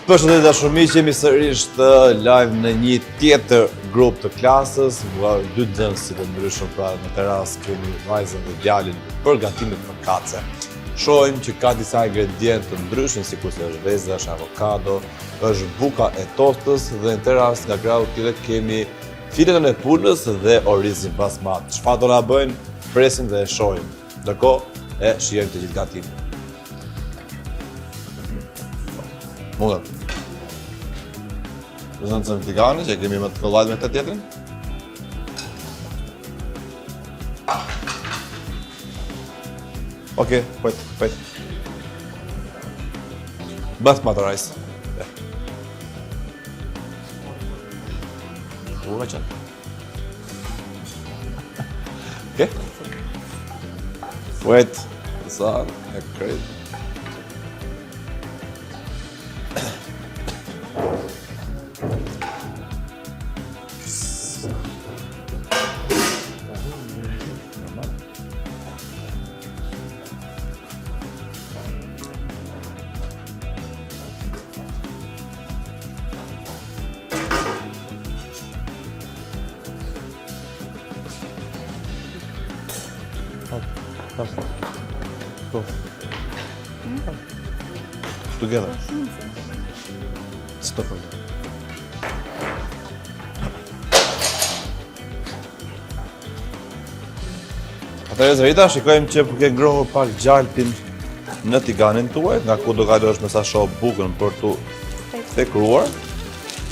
Përshëndetje dashumiq, jemi sërish të live në një tjetër grup të klasës, dy nxënësit të ndryshëm pra në terasë kemi vajzën dhe djalin për gatimet për kace. Shohim që ka disa ingredientë të ndryshëm, sikur se është vezë, është avokado, është buka e tostës dhe në terasë nga krau tjetër kemi filetën e punës dhe orizin basmat. Çfarë do na bëjnë? Presim dhe e shohim. Ndërkohë e shijojmë të gjithë gatimin. Mundëm. Zënë të tigani, që kemi më të këllajt me të tjetërin. Okej, pojtë. Basmati rice. Ura qënë. Okej. Wait, sa, e krejt. Go. Together. Stop it. Atëherë Zërita, shikojmë që ke ngrohur pak gjalpin në tiganin tuaj, nga ku do kalosh me sa shoh bukën për tu thekruar.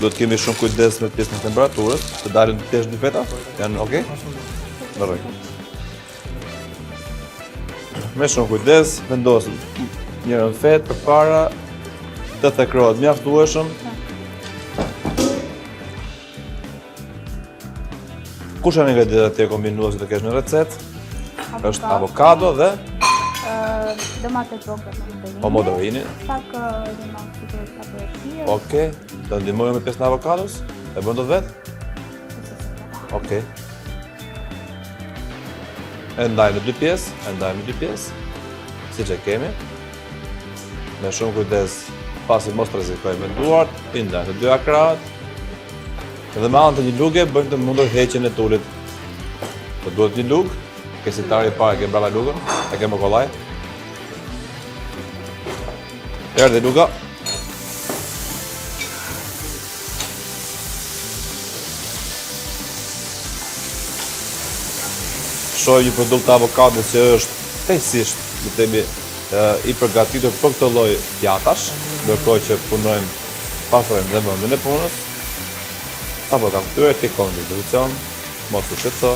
Do të kemi shumë kujdes me pjesën e temperaturës, të dalin të tesh dy feta. Janë okay? Në rregull. Me shumë kujdes, vendosim njërën fet përpara të thekrohet mjaftueshëm. Kush janë ingredientet e kombinuar që të kesh në recetë? Është avokado dhe domate të vogla pomodorini. Pak limon sikur apo erësirë. Okej, do ndihmojmë me pjesën e avokados? E bën dot vetë? Okej. E ndajmë në dy pjesë, siç e kemi. Me shumë kujdes, pasi mos të rrezikojmë me duart, i ndajmë në dy akrat. Dhe me anë të një luge bëjmë të mundur heqjen e tullit. Të duhet një lugë, ke sitari parë, ke brava lugën, e ke më kollaj. Erdhi luga. Shohim një produkt të avokados që është thjesht, le të themi, i përgatitur për këtë lloj pjatash, ndërkohë që punojmë pastrojmë dhe vendin e punës. Apo kam këtyre ke kondición, mos u shqetëso.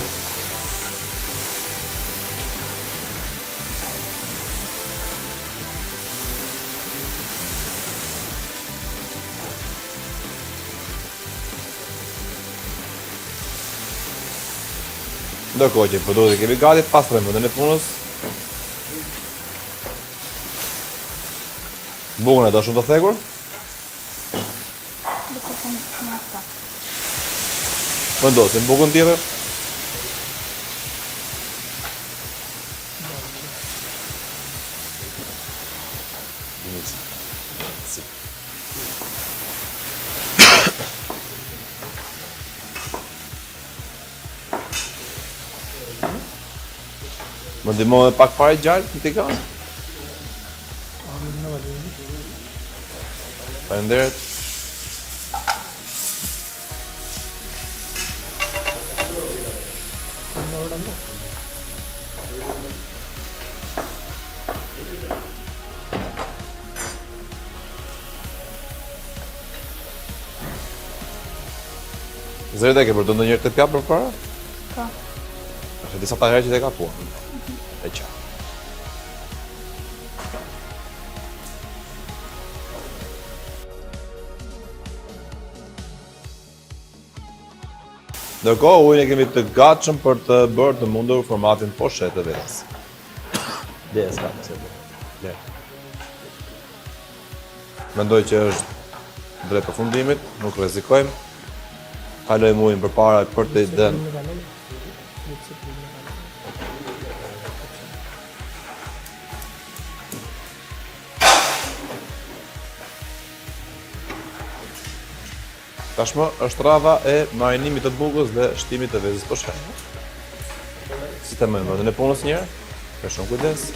Ndërkohë që produktet kemi gati, pastrojmë vendin e punës. Bukën e do shumë të thekur? Vendosim bukën tjetër. Më ndihmoj pak fare gjallë në tigan? Faleminderit. Zërita, ke përdojnë ndonjëherë të pjapë përpara? Ka. Është disa ta herë që të ka punë. E qartë. Ndërkohë, ujin e kemi të gatshëm për të bërë të mundur formatin poshet të vetës. Dhe s'ka të Mendoj që është drejt përfundimit, nuk rrezikojmë. Kalojmë ujin përpara për të dhënë Tashmë është radha e marinimit të bukës dhe shtimit të vezës poshtë. Sistemojmë vendin e punës një herë. Me shumë kujdes.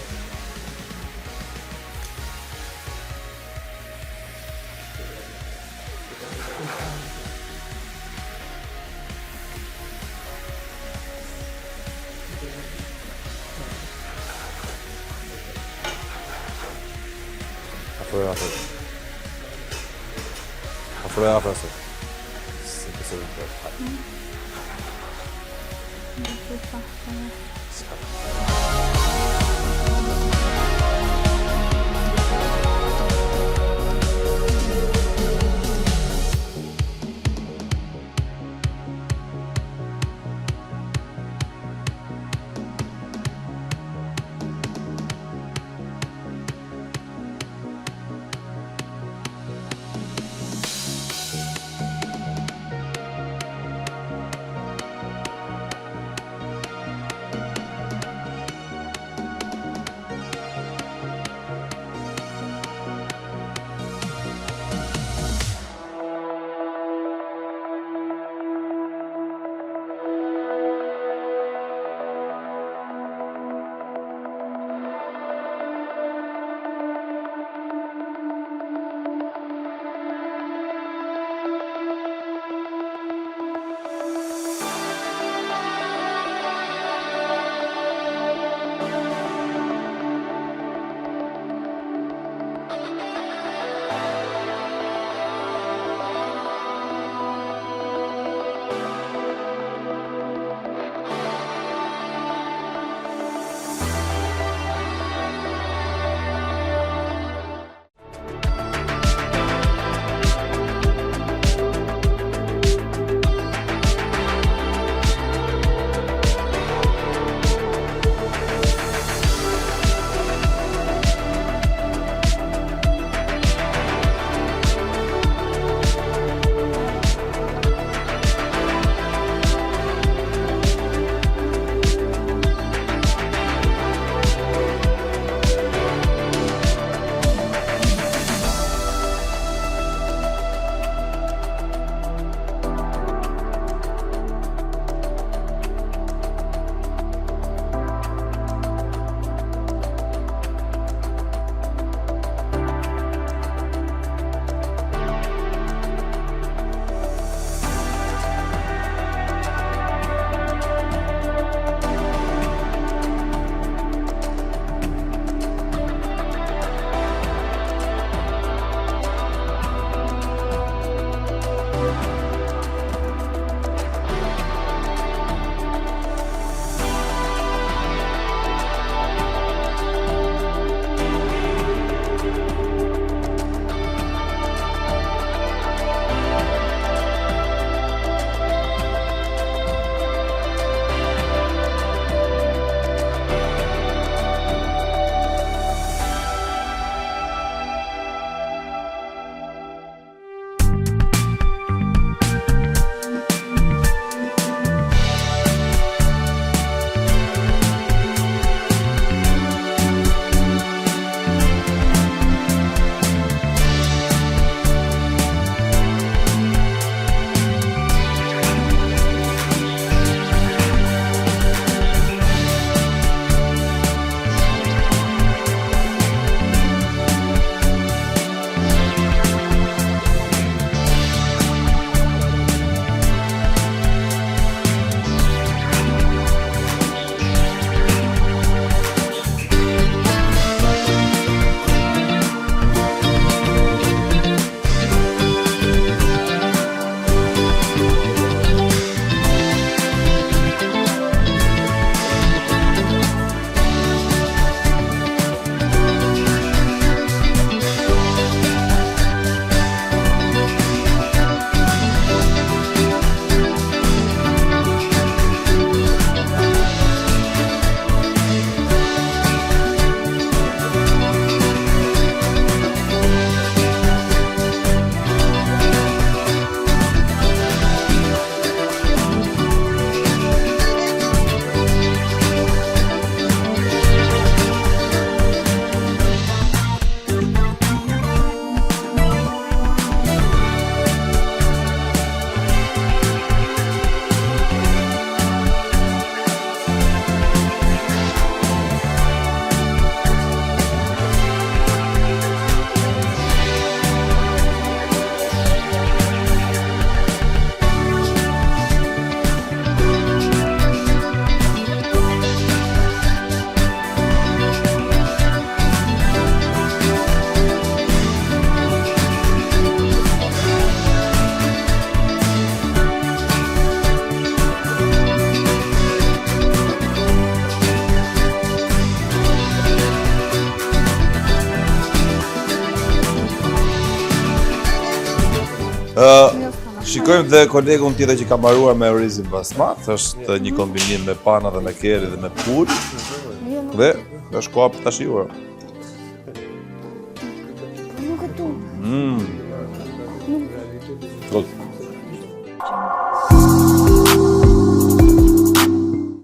Afro. Se Shikojmë dhe kolegun tjetër që ka mbaruar me orizin basmat, është një kombinim me pana dhe me keri dhe me pur. Dhe është koha për ta shijuar. Nuk e tu. Good.